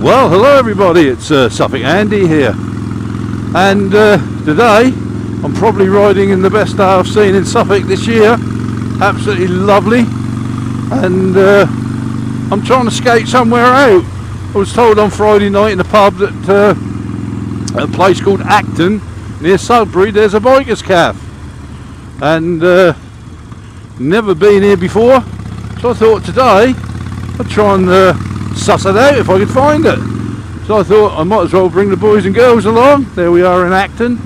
Well, hello everybody, it's Suffolk Andy here, and today I'm probably riding in the best day I've seen in Suffolk this year. Absolutely lovely, and I'm trying to skate somewhere out. I was told on Friday night in a pub that at a place called Acton near Sudbury there's a bikers cafe, and never been here before, so I thought today I'd try and suss it out if I could find it. So I thought I might as well bring the boys and girls along. There we are in Acton,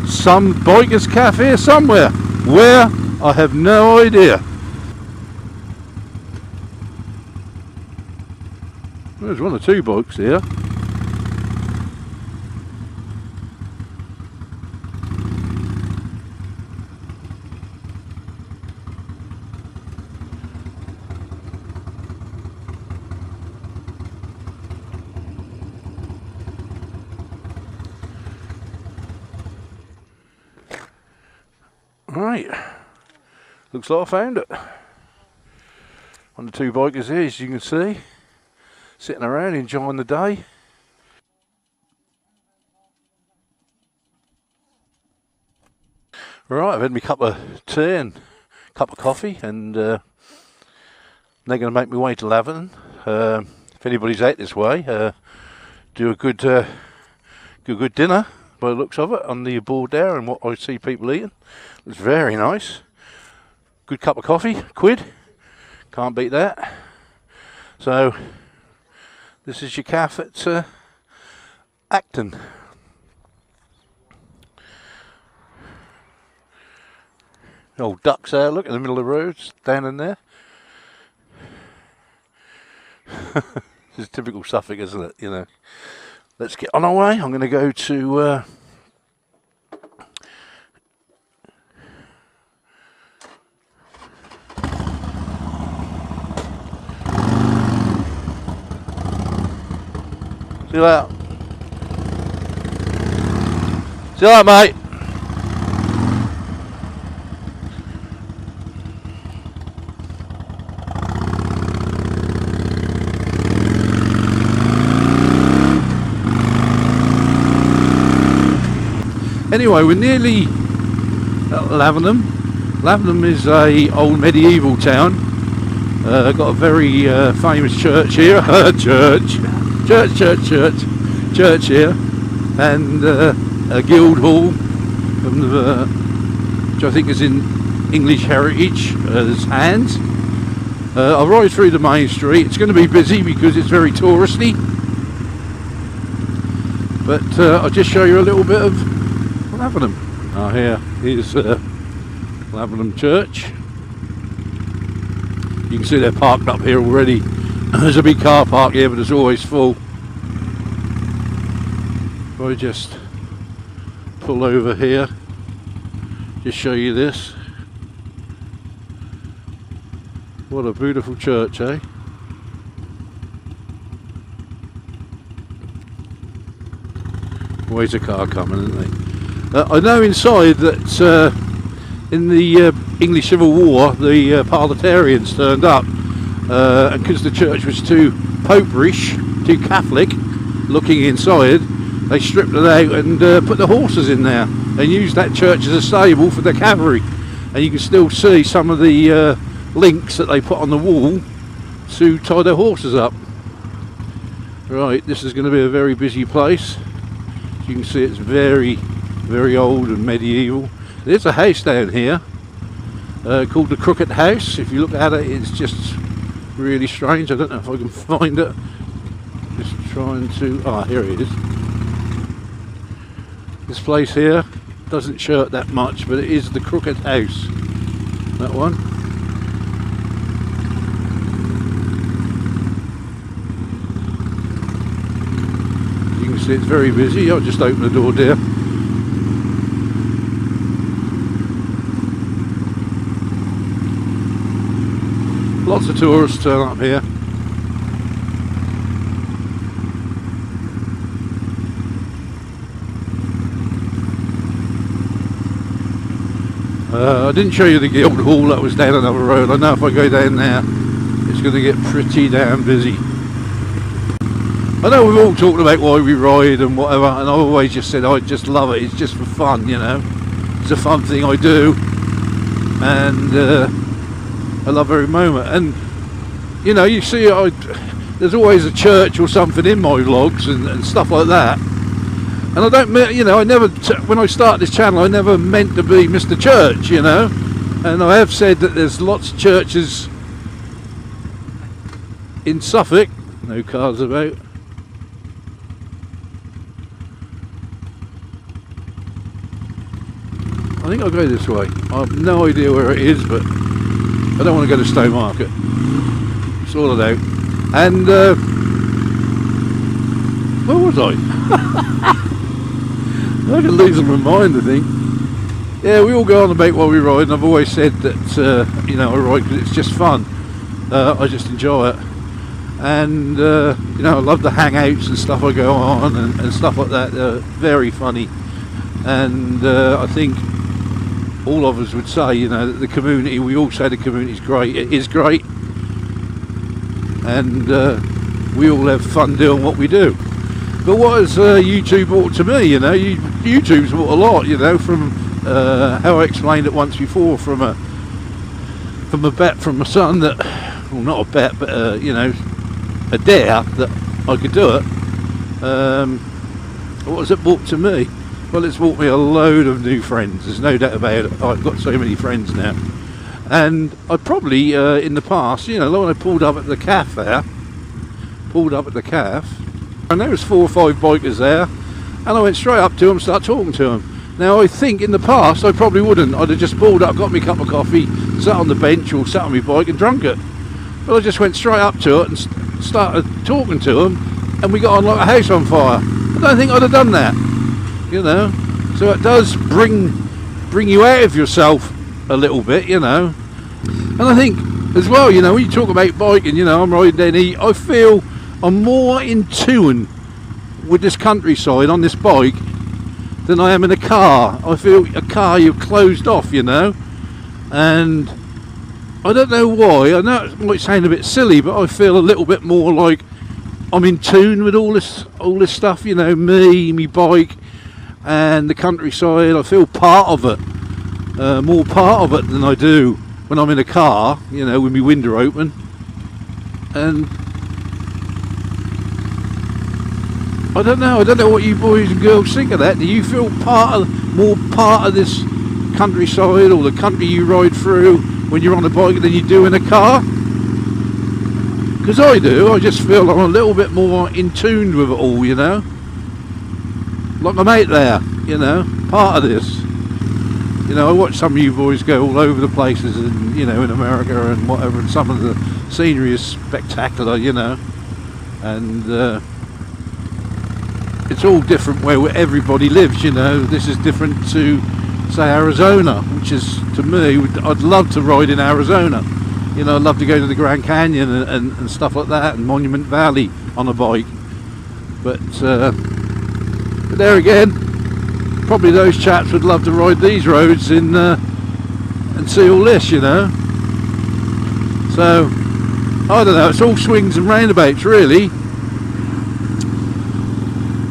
some bikers cafe somewhere. Where? I have no idea. There's one or two bikes here. Right, looks like I found it. One of the two bikers here, as you can see, sitting around enjoying the day. Right, I've had my cup of tea and cup of coffee, and they're going to make me way to Laverton. If anybody's out this way, do a good dinner by the looks of it on the board there, and what I see people eating. It's very nice. Good cup of coffee, £1. Can't beat that. So this is your cafe at Acton. Old ducks there, look in the middle of the road, down in there. This is typical Suffolk, isn't it? You know. Let's get on our way. I'm going to go to see you later. See you later, mate. Anyway, we're nearly at Laverton. Laverton is a old medieval town. Got a very famous church here. church here, and a guild hall, which I think is in English heritage as hands. I'll ride through the main street. It's going to be busy because it's very touristy, but I'll just show you a little bit of Laverton. Here's Laverton Church. You can see they're parked up here already. There's a big car park here, but it's always full. If I just pull over here, just show you this. What a beautiful church, eh? Always a car coming, isn't they? I know inside that in the English Civil War the Parliamentarians turned up, and because the church was too poperish, too Catholic looking inside, they stripped it out and put the horses in there and used that church as a stable for the cavalry. And you can still see some of the links that they put on the wall to tie their horses up. Right, this is going to be a very busy place. As you can see, it's very, very old and medieval. There's a house down here called the Crooked House. If you look at it, it's just really strange. I don't know if I can find it. Just trying to... ah, here it is. This place here doesn't show it that much, but it is the Crooked House. That one. You can see it's very busy. I'll just open the door there. Lots of tourists turn up here. I didn't show you the Guild Hall, that was down another road. I know if I go down there it's going to get pretty damn busy. I know we've all talked about why we ride and whatever, and I've always just said I just love it. It's just for fun, you know. It's a fun thing I do, and I love every moment. And you know, you see, there's always a church or something in my vlogs and stuff like that. And I don't, you know, I never, when I started this channel, I never meant to be Mr. Church, you know. And I have said that there's lots of churches in Suffolk. No cars about. I think I'll go this way. I have no idea where it is, but I don't want to go to Stone Market. Sort it out. And where was I? I can lose my mind, I think. Yeah, we all go on about while we ride, and I've always said that you know, I ride because it's just fun. I just enjoy it, and you know, I love the hangouts and stuff I go on and stuff like that. They're very funny, and I think all of us would say, you know, that the community, we all say the community is great. It is great, and we all have fun doing what we do. But what has YouTube brought to me, you know, YouTube's brought a lot, you know, from how I explained it once before, from a bet from my son that, well, not a bet, but you know, a dare that I could do it. What has it brought to me? Well, it's brought me a load of new friends. There's no doubt about it. I've got so many friends now, and I probably in the past, you know, when I pulled up at the calf there, and there was 4 or 5 bikers there, and I went straight up to them, started talking to them. Now I think in the past I probably wouldn't. I'd have just pulled up, got me a cup of coffee, sat on the bench or sat on my bike and drunk it. But I just went straight up to it and started talking to them, and we got on like a house on fire. I don't think I'd have done that, you know. So it does bring you out of yourself a little bit, you know. And I think as well, you know, when you talk about biking, you know, I'm riding down here, I feel I'm more in tune with this countryside on this bike than I am in a car. I feel a car, you're closed off, you know, and I don't know why. I know it might sound a bit silly, but I feel a little bit more like I'm in tune with all this stuff, you know, me bike and the countryside. I feel part of it, more part of it than I do when I'm in a car, you know, with my window open. And I don't know what you boys and girls think of that. Do you feel more part of this countryside, or the country you ride through when you're on a bike than you do in a car? Because I do. I just feel I'm a little bit more in tune with it all, you know. Like I'm out there, you know, part of this. You know, I watch some of you boys go all over the places, and you know, in America and whatever, and some of the scenery is spectacular, you know, and it's all different where everybody lives, you know. This is different to, say, Arizona, which is, to me, I'd love to ride in Arizona. You know, I'd love to go to the Grand Canyon and stuff like that, and Monument Valley on a bike. But there again, probably those chaps would love to ride these roads and see all this, you know. So, I don't know, it's all swings and roundabouts, really.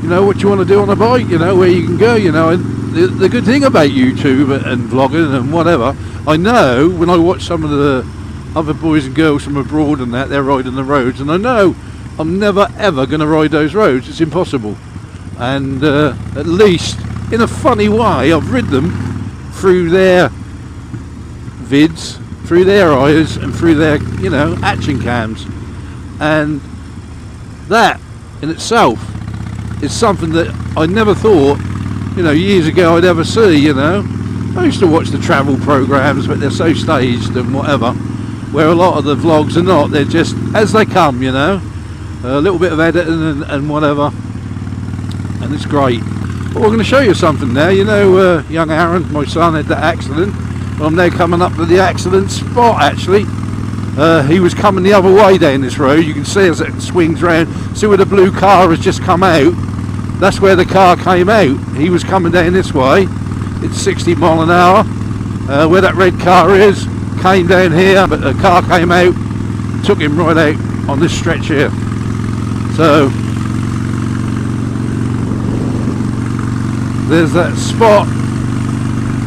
You know, what you want to do on a bike, you know, where you can go, you know. And the good thing about YouTube and vlogging and whatever, I know when I watch some of the other boys and girls from abroad and that, they're riding the roads, and I know I'm never ever going to ride those roads. It's impossible. And at least in a funny way, I've rid them through their vids, through their eyes, and through their, you know, action cams, and that in itself is something that I never thought, you know, years ago I'd ever see, you know. I used to watch the travel programs, but they're so staged and whatever, where a lot of the vlogs are not. They're just as they come, you know, a little bit of editing and whatever, and it's great. But we're going to show you something now. You know, young Aaron, my son, had that accident. Well, I'm now coming up to the accident spot, actually. He was coming the other way down this road. You can see as it swings round. See where the blue car has just come out? That's where the car came out. He was coming down this way. It's 60 mile an hour. Where that red car is, came down here, but the car came out, took him right out on this stretch here. So there's that spot.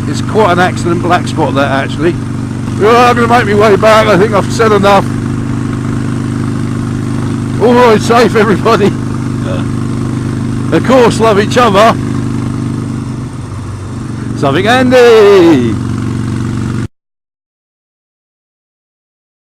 It's quite an accident black spot there actually. Well, I'm going to make my way back. I think I've said enough. All right, safe everybody. Of course, love each other. Something Andy.